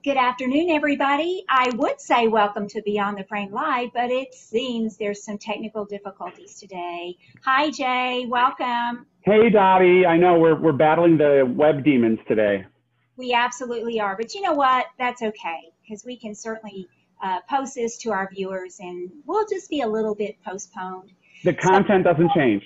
Good afternoon, everybody. I would say welcome to Beyond the Frame Live, but it seems there's some technical difficulties today. Hi, Jay. Welcome. Hey, Dottie. I know we're battling the web demons today. We absolutely are. But you know what? That's okay, because we can certainly post this to our viewers, and we'll just be a little bit postponed. The content doesn't change.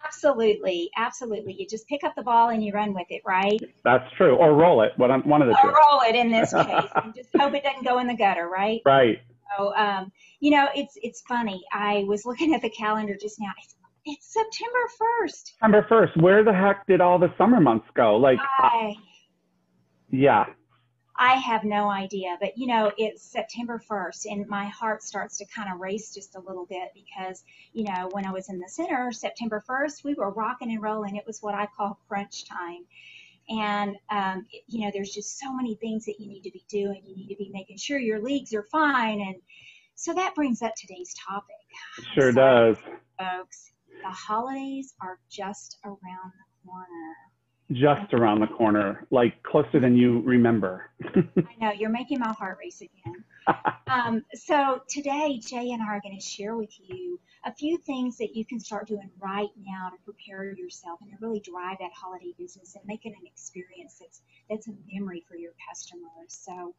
Absolutely. Absolutely. You just pick up the ball and you run with it, right? That's true. Or roll it. One of the two. Or roll it in this case. And just hope it doesn't go in the gutter, right? Right. So, it's funny. I was looking at the calendar just now. It's September 1st. September 1st. Where the heck did all the summer months go? Yeah. I have no idea, but it's September 1st and my heart starts to kind of race just a little bit because, when I was in the center, September 1st, we were rocking and rolling. It was what I call crunch time. And, there's just so many things that you need to be doing. You need to be making sure your leagues are fine. And so that brings up today's topic. Sure does. Folks, the holidays are just around the corner. Just around the corner, like closer than you remember. I know, you're making my heart race again. So today, Jay and I are going to share with you a few things that you can start doing right now to prepare yourself and to really drive that holiday business and make it an experience that's a memory for your customers. So,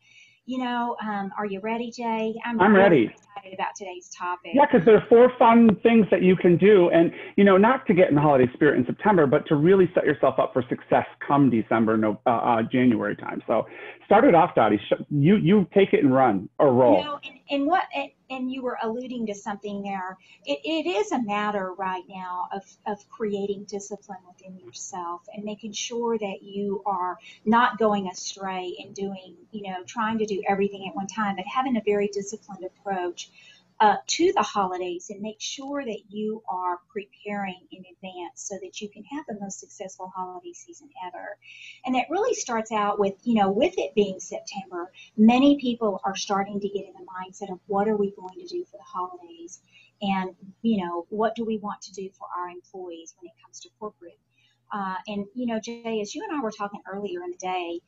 are you ready, Jay? I'm really ready. Excited about today's topic. Yeah, because there are 4 fun things that you can do, and not to get in the holiday spirit in September, but to really set yourself up for success come December, January time. So, start it off, Dottie. You take it and run or roll. And you were alluding to something there. It is a matter right now of creating discipline within yourself and making sure that you are not going astray and doing, trying to do everything at one time, but having a very disciplined approach to the holidays and make sure that you are preparing in advance so that you can have the most successful holiday season ever. And that really starts out with, with it being September, many people are starting to get in the mindset of what are we going to do for the holidays and, what do we want to do for our employees when it comes to corporate. And, Jay, as you and I were talking earlier in the day,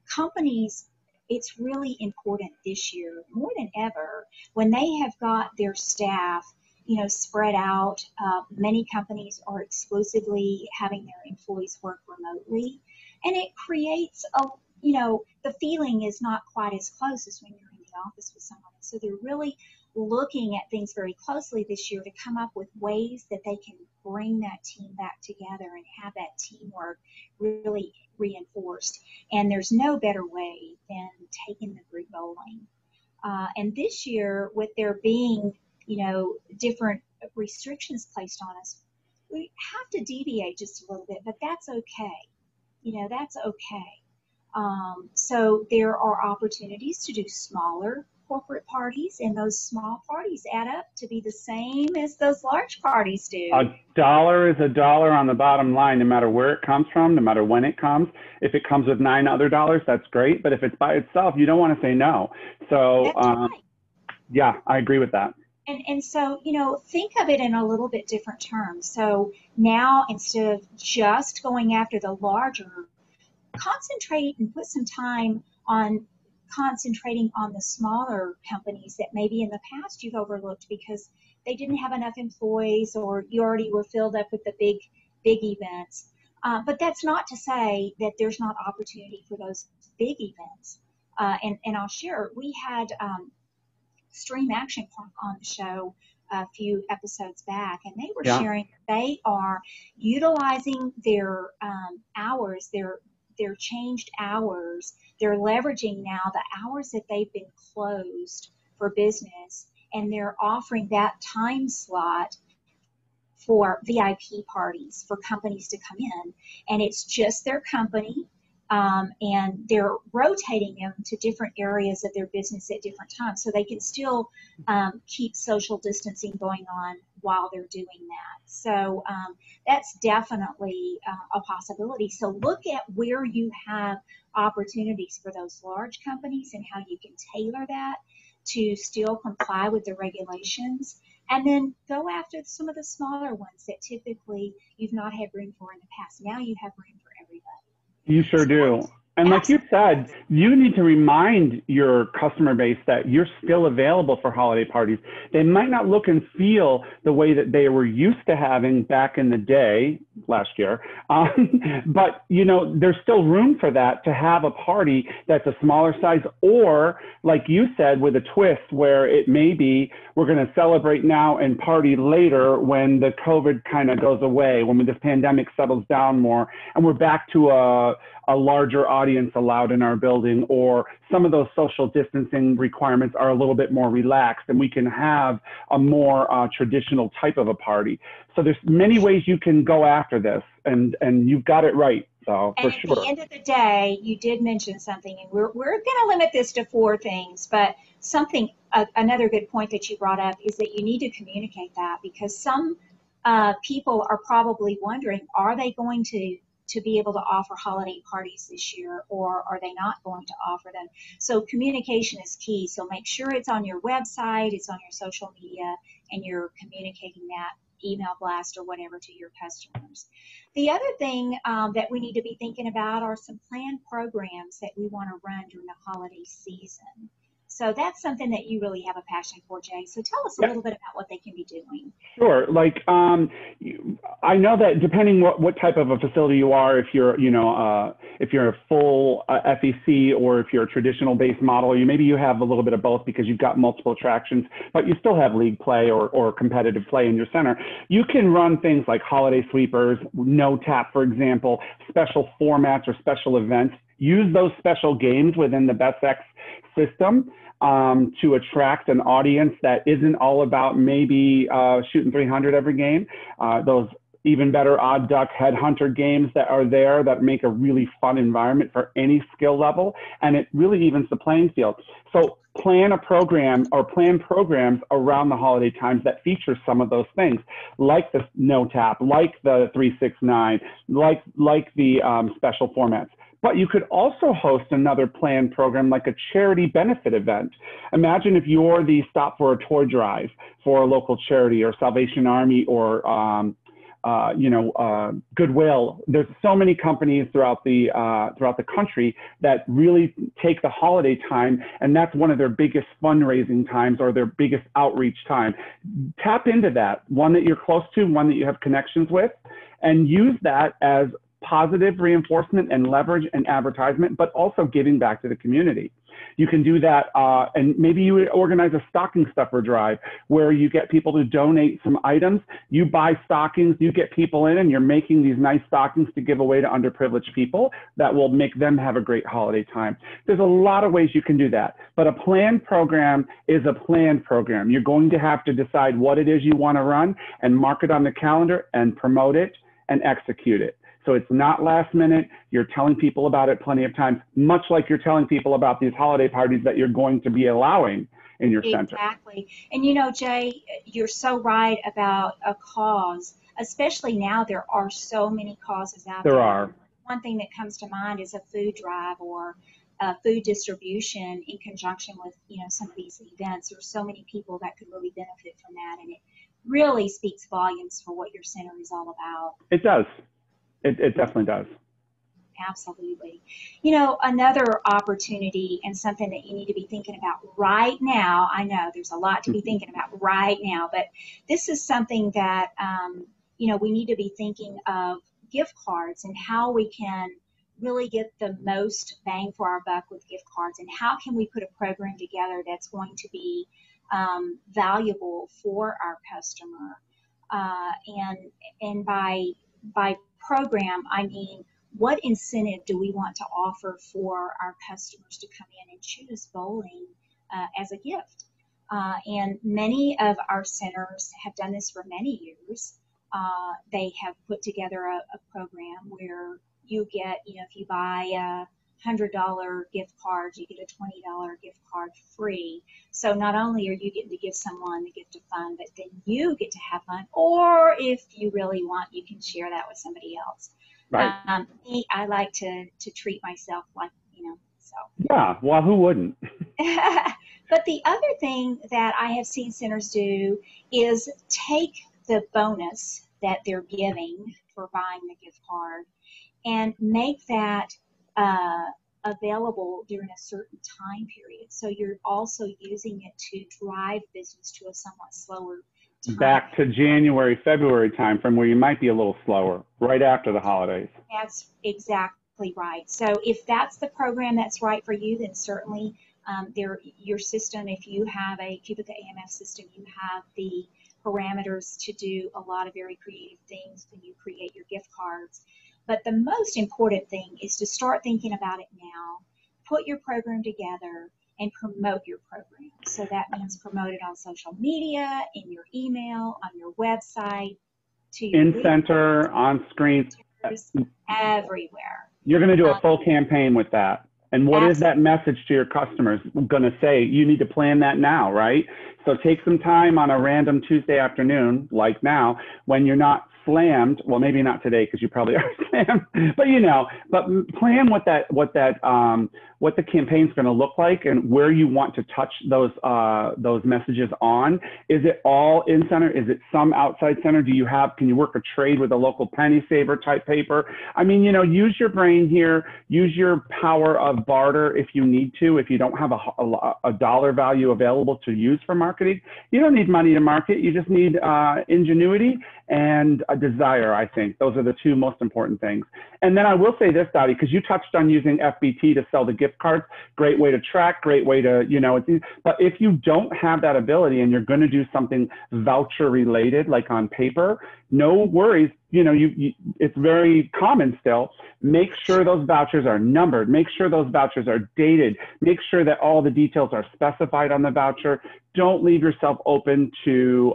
companies, it's really important this year more than ever when they have got their staff, spread out. Many companies are exclusively having their employees work remotely, and it creates the feeling is not quite as close as when you're in the office with someone. So they're really looking at things very closely this year to come up with ways that they can bring that team back together and have that teamwork really reinforced. And there's no better way than taking the group bowling. And this year, with there being, different restrictions placed on us, we have to deviate just a little bit, but that's okay. That's okay. So there are opportunities to do smaller corporate parties, and those small parties add up to be the same as those large parties do. A dollar is a dollar on the bottom line, no matter where it comes from, no matter when it comes. If it comes with $9 other, that's great. But if it's by itself, you don't want to say no. So, right. Yeah, I agree with that. And so, think of it in a little bit different terms. So now, instead of just going after the larger, concentrate and put some time on concentrating on the smaller companies that maybe in the past you've overlooked because they didn't have enough employees or you already were filled up with the big events. But that's not to say that there's not opportunity for those big events. And I'll share, we had Stream Action Park on the show a few episodes back, and they were sharing they are utilizing their hours, their changed hours. They're leveraging now the hours that they've been closed for business, and they're offering that time slot for VIP parties for companies to come in. And it's just their company, and they're rotating them to different areas of their business at different times so they can still keep social distancing going on while they're doing that. So that's definitely a possibility. So look at where you have opportunities for those large companies and how you can tailor that to still comply with the regulations, and then go after some of the smaller ones that typically you've not had room for in the past. Now you have room for everybody. You sure do. And like you said, you need to remind your customer base that you're still available for holiday parties. They might not look and feel the way that they were used to having back in the day last year. But, you know, there's still room for that to have a party that's a smaller size, or like you said, with a twist where it may be we're going to celebrate now and party later when the COVID kind of goes away, when this pandemic settles down more and we're back to a larger audience allowed in our building, or some of those social distancing requirements are a little bit more relaxed and we can have a more traditional type of a party. So there's many ways you can go after this, and you've got it right. So for And at sure. the end of the day, you did mention something, and we're going to limit this to 4 things, but something, another good point that you brought up is that you need to communicate that, because some people are probably wondering, are they going to be able to offer holiday parties this year, or are they not going to offer them? So communication is key. So make sure it's on your website, it's on your social media, and you're communicating that email blast or whatever to your customers. The other thing that we need to be thinking about are some planned programs that we want to run during the holiday season. So that's something that you really have a passion for, Jay. So tell us a little bit about what they can be doing. Sure. Like, I know that depending what type of a facility you are, if you're, you know, if you're a full FEC, or if you're a traditional based model, maybe you have a little bit of both because you've got multiple attractions, but you still have league play or competitive play in your center. You can run things like holiday sweepers, no tap, for example, special formats or special events. Use those special games within the Best X system to attract an audience that isn't all about maybe shooting 300 every game. Those even better odd duck headhunter games that are there that make a really fun environment for any skill level, and it really evens the playing field. So plan a program or plan programs around the holiday times that feature some of those things, like the no tap, like the 369, like the special formats. But you could also host another planned program like a charity benefit event. Imagine if you're the Stop for a Toy Drive for a local charity, or Salvation Army, or Goodwill. There's so many companies throughout the country that really take the holiday time, and that's one of their biggest fundraising times or their biggest outreach time. Tap into that, one that you're close to, one that you have connections with, and use that as positive reinforcement and leverage and advertisement, but also giving back to the community. You can do that, and maybe you would organize a stocking stuffer drive where you get people to donate some items. You buy stockings, you get people in, and you're making these nice stockings to give away to underprivileged people that will make them have a great holiday time. There's a lot of ways you can do that, but a planned program is a planned program. You're going to have to decide what it is you want to run and mark it on the calendar and promote it and execute it. So it's not last minute. You're telling people about it plenty of times, much like you're telling people about these holiday parties that you're going to be allowing in your center. Exactly. And you know, Jay, you're so right about a cause, especially now there are so many causes out there. There are. One thing that comes to mind is a food drive or food distribution in conjunction with, you know, some of these events. There's so many people that could really benefit from that, and it really speaks volumes for what your center is all about. It does. It definitely does. Absolutely. You know, another opportunity and something that you need to be thinking about right now, I know there's a lot to be thinking about right now, but this is something that, you know, we need to be thinking of gift cards and how we can really get the most bang for our buck with gift cards, and how can we put a program together that's going to be valuable for our customer. And by program, I mean, what incentive do we want to offer for our customers to come in and choose bowling as a gift? And many of our centers have done this for many years. They have put together a program where you get, you know, if you buy a $100 gift card, you get a $20 gift card free. So not only are you getting to give someone the gift of fun, but then you get to have fun. Or if you really want, you can share that with somebody else. Right. Me, I like to treat myself like, you know, so. Yeah, well, who wouldn't? But the other thing that I have seen centers do is take the bonus that they're giving for buying the gift card and make that available during a certain time period. So you're also using it to drive business to a somewhat slower time Back to January, February time frame where you might be a little slower, right after the holidays. That's exactly right. So if that's the program that's right for you, then certainly your system, if you have a Cubica AMF system, you have the parameters to do a lot of very creative things when you create your gift cards. But the most important thing is to start thinking about it now, put your program together, and promote your program. So that means promote it on social media, in your email, on your website, to your In lead center, on screen. everywhere. You're going to do a full campaign with that. And what is that message to your customers going to say? You need to plan that now, right? So take some time on a random Tuesday afternoon, like now, when you're not slammed. Well, maybe not today because you probably are slammed, but but plan what the campaign's going to look like and where you want to touch those messages on. Is it all in center? Is it some outside center? Can you work a trade with a local penny saver type paper? I mean, use your brain here, use your power of barter if you need to. If you don't have a dollar value available to use for marketing, you don't need money to market. You just need ingenuity and a desire. I think those are the two most important things. And then I will say this, Dottie, because you touched on using FBT to sell the gift cards. Great way to track, great way to, but if you don't have that ability and you're going to do something voucher related, like on paper, no worries. It's very common still. Make sure those vouchers are numbered. Make sure those vouchers are dated. Make sure that all the details are specified on the voucher. Don't leave yourself open to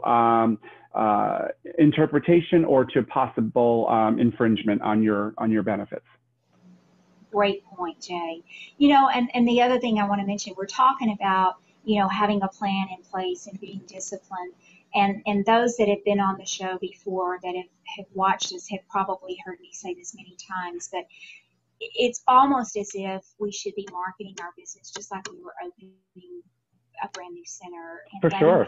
interpretation or to possible infringement on your benefits. Great point, Jay. And the other thing I want to mention, we're talking about, having a plan in place and being disciplined. And those that have been on the show before, that have watched us, have probably heard me say this many times, but it's almost as if we should be marketing our business just like we were opening a brand new center. And for sure.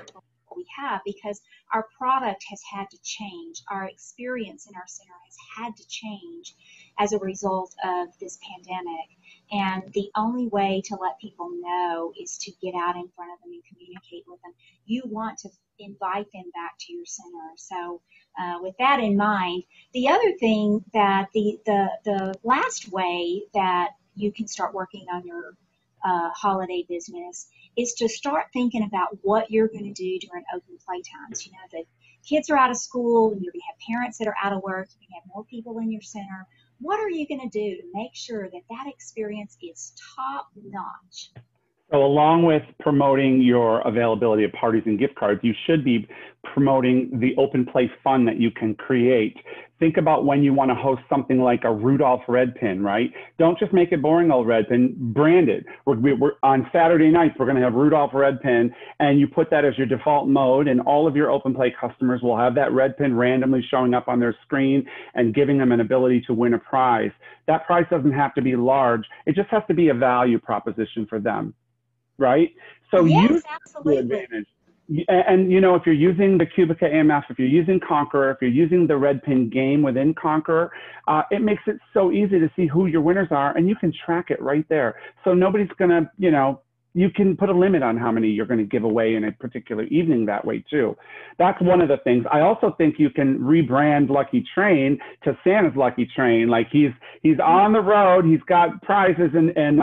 We have, because our product has had to change. Our experience in our center has had to change as a result of this pandemic. And the only way to let people know is to get out in front of them and communicate with them. You want to invite them back to your center. So with that in mind, the other thing that the last way that you can start working on your holiday business is to start thinking about what you're going to do during open play times. The kids are out of school, and you're going to have parents that are out of work. You're going to have more people in your center. What are you going to do to make sure that experience is top notch? So along with promoting your availability of parties and gift cards, you should be promoting the open play fun that you can create. Think about when you want to host something like a Rudolph red pin, right? Don't just make it boring old red pin, brand it. We're on Saturday nights, we're going to have Rudolph red pin, and you put that as your default mode, and all of your open play customers will have that red pin randomly showing up on their screen and giving them an ability to win a prize. That prize doesn't have to be large. It just has to be a value proposition for them. Right? So yes, use the advantage. And if you're using the Cubica AMF, if you're using Conqueror, if you're using the red pin game within Conqueror, it makes it so easy to see who your winners are, and you can track it right there. So nobody's gonna, you can put a limit on how many you're going to give away in a particular evening that way too. That's one of the things. I also think you can rebrand Lucky Train to Santa's Lucky Train. Like he's on the road, he's got prizes and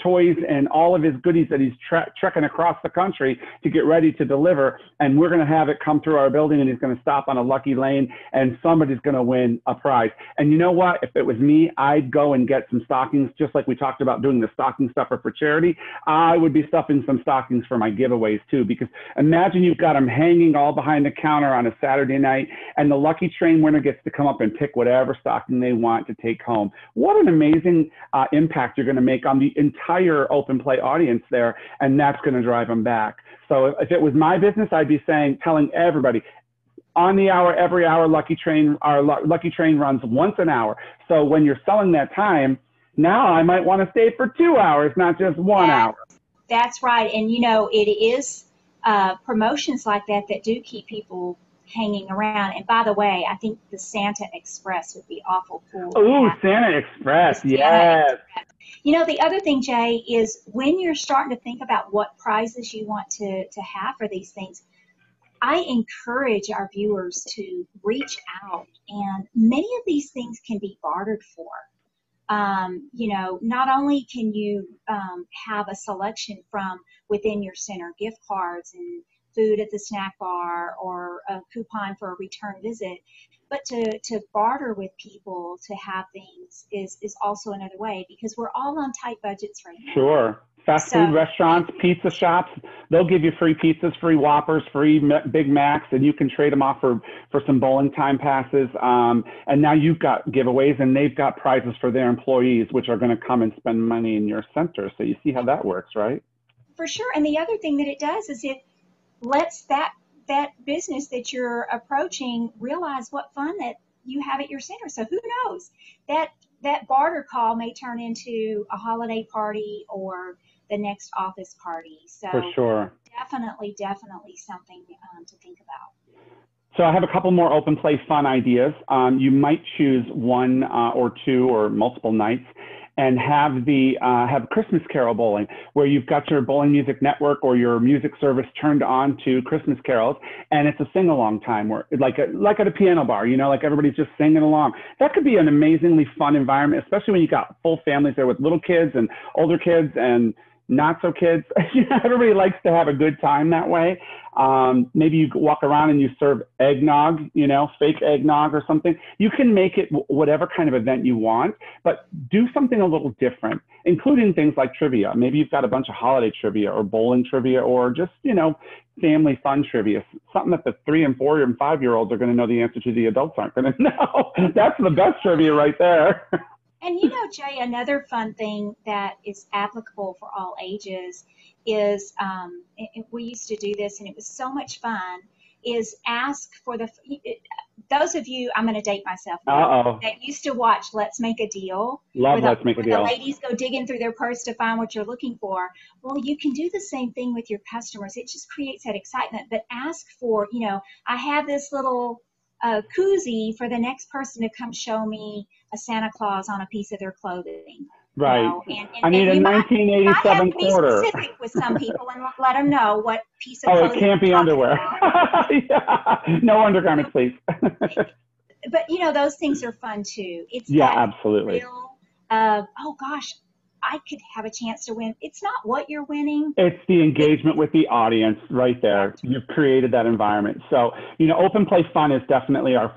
toys and all of his goodies that he's trekking across the country to get ready to deliver. And we're going to have it come through our building, and he's going to stop on a lucky lane, and somebody's going to win a prize. And you know what? If it was me, I'd go and get some stockings, just like we talked about doing the stocking stuffer for charity. I would be stuffing some stockings for my giveaways too, because imagine you've got them hanging all behind the counter on a Saturday night, and the Lucky Train winner gets to come up and pick whatever stocking they want to take home. What an amazing impact you're going to make on the entire open play audience there, and that's going to drive them back. So if it was my business, I'd be telling everybody, on the hour, every hour, Lucky Train runs once an hour. So when you're selling that time, now I might want to stay for 2 hours, not just 1 hour. That's right. And, it is promotions like that do keep people hanging around. And by the way, I think the Santa Express would be awful cool. Oh, Santa Express, yes. The other thing, Jay, is when you're starting to think about what prizes you want to have for these things, I encourage our viewers to reach out, and many of these things can be bartered for. Not only can you have a selection from within your center, gift cards and food at the snack bar or a coupon for a return visit, but to barter with people to have things is also another way, because we're all on tight budgets right now. Sure. Fast food So restaurants, pizza shops, they'll give you free pizzas, free Whoppers, free Big Macs, and you can trade them off for some bowling time passes. And now you've got giveaways, and they've got prizes for their employees, which are going to come and spend money in your center. So you see how that works, right? for sure. And the other thing that it does is it lets that business that you're approaching realize what fun that you have at your center. So who knows, that barter call may turn into a holiday party or the next office party. So For sure. definitely something to think about. So I have a couple more open play fun ideas. You might choose one or two or multiple nights and have Christmas Carol bowling, where you've got your bowling music network or your music service turned on to Christmas carols, and it's a sing-along time, where like at a piano bar, like everybody's just singing along. That could be an amazingly fun environment, especially when you got full families there with little kids and older kids and not so kids. Everybody likes to have a good time that way. Maybe you walk around and you serve eggnog, fake eggnog or something. You can make it whatever kind of event you want, but do something a little different, including things like trivia. Maybe you've got a bunch of holiday trivia or bowling trivia or just, family fun trivia, something that the 3 and 4 and 5-year-olds are going to know the answer to, the adults aren't going to know. That's the best trivia right there. And Jay, another fun thing that is applicable for all ages is, we used to do this and it was so much fun, is ask for those of you, I'm going to date myself now, that used to watch Let's Make a Deal. Love Let's Make a Deal. The ladies go digging through their purse to find what you're looking for. Well, you can do the same thing with your customers. It just creates that excitement. But ask for, I have this little koozie for the next person to come show me a Santa Claus on a piece of their clothing. Right. I need a 1987 quarter. Be specific with some people and let them know what piece of clothing. Oh, it can't be underwear. Yeah. No undergarments, please. But those things are fun too. It's absolutely. Thrill of, oh gosh, I could have a chance to win. It's not what you're winning. It's the engagement with the audience right there. You've created that environment. So, open play fun is definitely our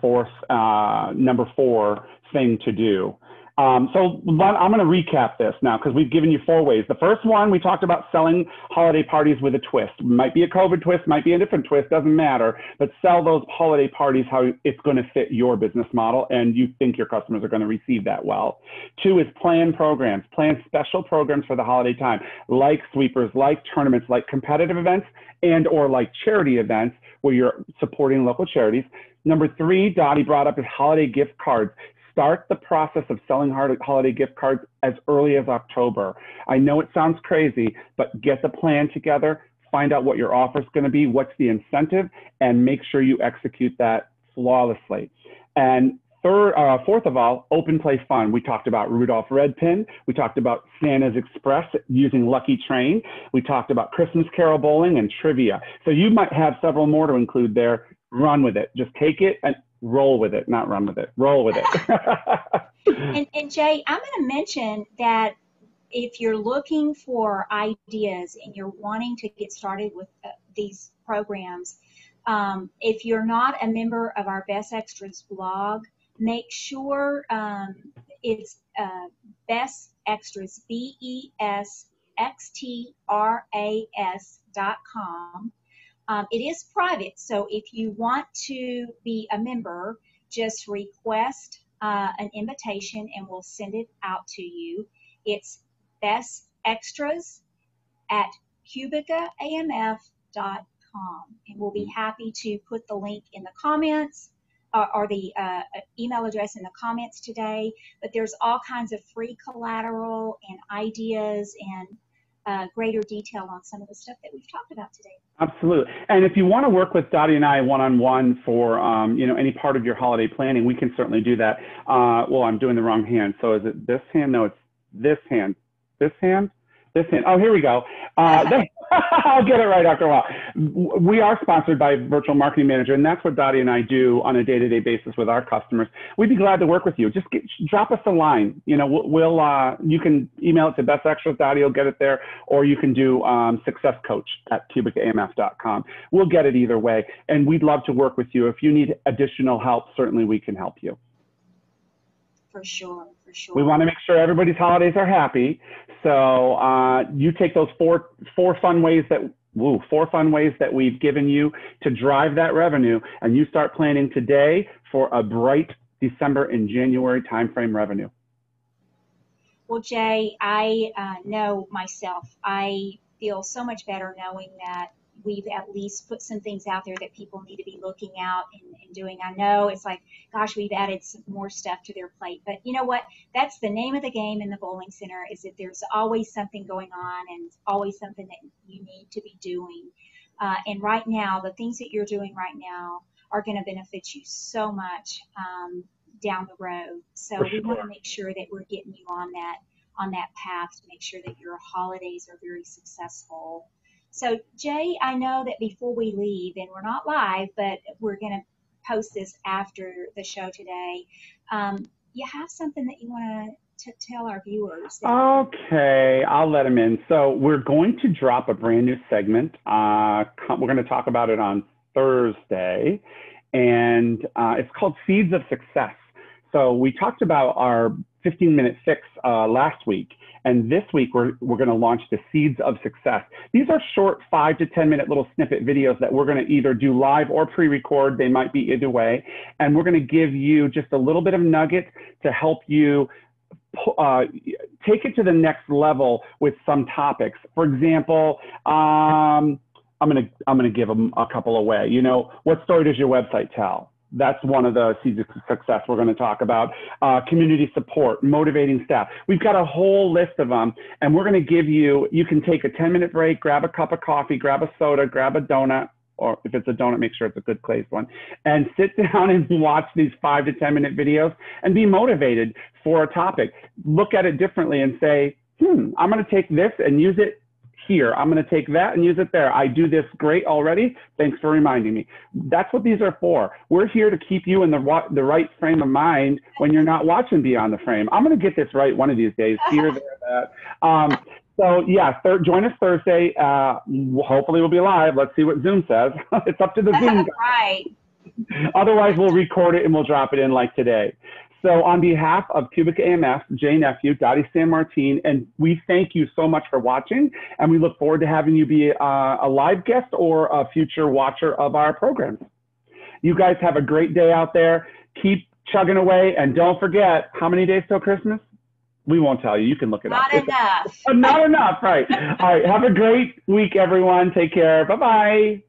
number 4 thing to do. So I'm going to recap this now, because we've given you 4 ways. The first one, we talked about selling holiday parties with a twist. Might be a COVID twist, might be a different twist, doesn't matter. But sell those holiday parties how it's going to fit your business model and you think your customers are going to receive that well. 2 is plan programs. Plan special programs for the holiday time, like sweepers, like tournaments, like competitive events, and or like charity events where you're supporting local charities. Number 3, Dottie brought up, is holiday gift cards. Start the process of selling holiday gift cards as early as October. I know it sounds crazy, but get the plan together, find out what your offer is going to be, what's the incentive, and make sure you execute that flawlessly. And fourth of all, open play fun. We talked about Rudolph Red Pin. We talked about Santa's Express using Lucky Train. We talked about Christmas Carol bowling and trivia. So you might have several more to include there. Run with it. Just take it and roll with it, not run with it. Roll with it. and Jay, I'm going to mention that if you're looking for ideas and you're wanting to get started with these programs, if you're not a member of our Best Extras blog, make sure it's Best Extras, BESXTRAS.com. It is private, so if you want to be a member, just request an invitation and we'll send it out to you. It's Best Extras at cubicaamf.com, and we'll be happy to put the link in the comments or the email address in the comments today. But there's all kinds of free collateral and ideas and greater detail on some of the stuff that we've talked about today. Absolutely. And if you want to work with Dottie and I one-on-one for any part of your holiday planning, we can certainly do that. Well, I'm doing the wrong hand. So is it this hand? No, it's this hand, this hand, this hand. Oh, here we go. I'll get it right after a while. We are sponsored by Virtual Marketing Manager, and that's what Dottie and I do on a day-to-day basis with our customers. We'd be glad to work with you. Just drop us a line. You know, you can email it to Best Extras. Dottie will get it there, or you can do successcoach@cubic-amf.com. We'll get it either way, and we'd love to work with you. If you need additional help, certainly we can help you. For sure, for sure. We want to make sure everybody's holidays are happy. So you take those four fun ways that we've given you to drive that revenue, and you start planning today for a bright December and January timeframe revenue. Well, Jay, I know myself. I feel so much better knowing that we've at least put some things out there that people need to be looking out and doing. I know it's like, gosh, we've added some more stuff to their plate, but you know what? That's the name of the game in the bowling center, is that there's always something going on and always something that you need to be doing. And right now, the things that you're doing right now are going to benefit you so much down the road. So we want to make sure that we're getting you on that path to make sure that your holidays are very successful. So, Jay, I know that before we leave, and we're not live, but we're going to post this after the show today, you have something that you want to tell our viewers? Okay, I'll let them in. So we're going to drop a brand new segment. We're going to talk about it on Thursday, and it's called Seeds of Success. So we talked about our 15-minute fix last week. And this week, we're going to launch the Seeds of Success. These are short 5 to 10-minute little snippet videos that we're going to either do live or pre-record. They might be either way. And we're going to give you just a little bit of nugget to help you take it to the next level with some topics. For example, I'm going to give them a couple away. You know, what story does your website tell? That's one of the Seeds of Success we're going to talk about. Community support, motivating staff. We've got a whole list of them, and we're going to give you, you can take a 10-minute break, grab a cup of coffee, grab a soda, grab a donut, or if it's a donut, make sure it's a good glazed one, and sit down and watch these 5 to 10-minute videos and be motivated for a topic. Look at it differently and say, I'm going to take this and use it here. I'm going to take that and use it there. I do this great already. Thanks for reminding me. That's what these are for. We're here to keep you in the right frame of mind when you're not watching Beyond the Frame. I'm going to get this right one of these days. Here, there, that. So yeah, join us Thursday. Hopefully we'll be live. Let's see what Zoom says. It's up to the Zoom guy. Right. Otherwise, we'll record it and we'll drop it in like today. So on behalf of Cubic AMF, Jay Nephew, Dottie San Martin, and we thank you so much for watching, and we look forward to having you be a live guest or a future watcher of our programs. You guys have a great day out there. Keep chugging away, and don't forget, how many days till Christmas? We won't tell you. You can look it up. Not enough. Not enough, right. All right, have a great week, everyone. Take care. Bye-bye.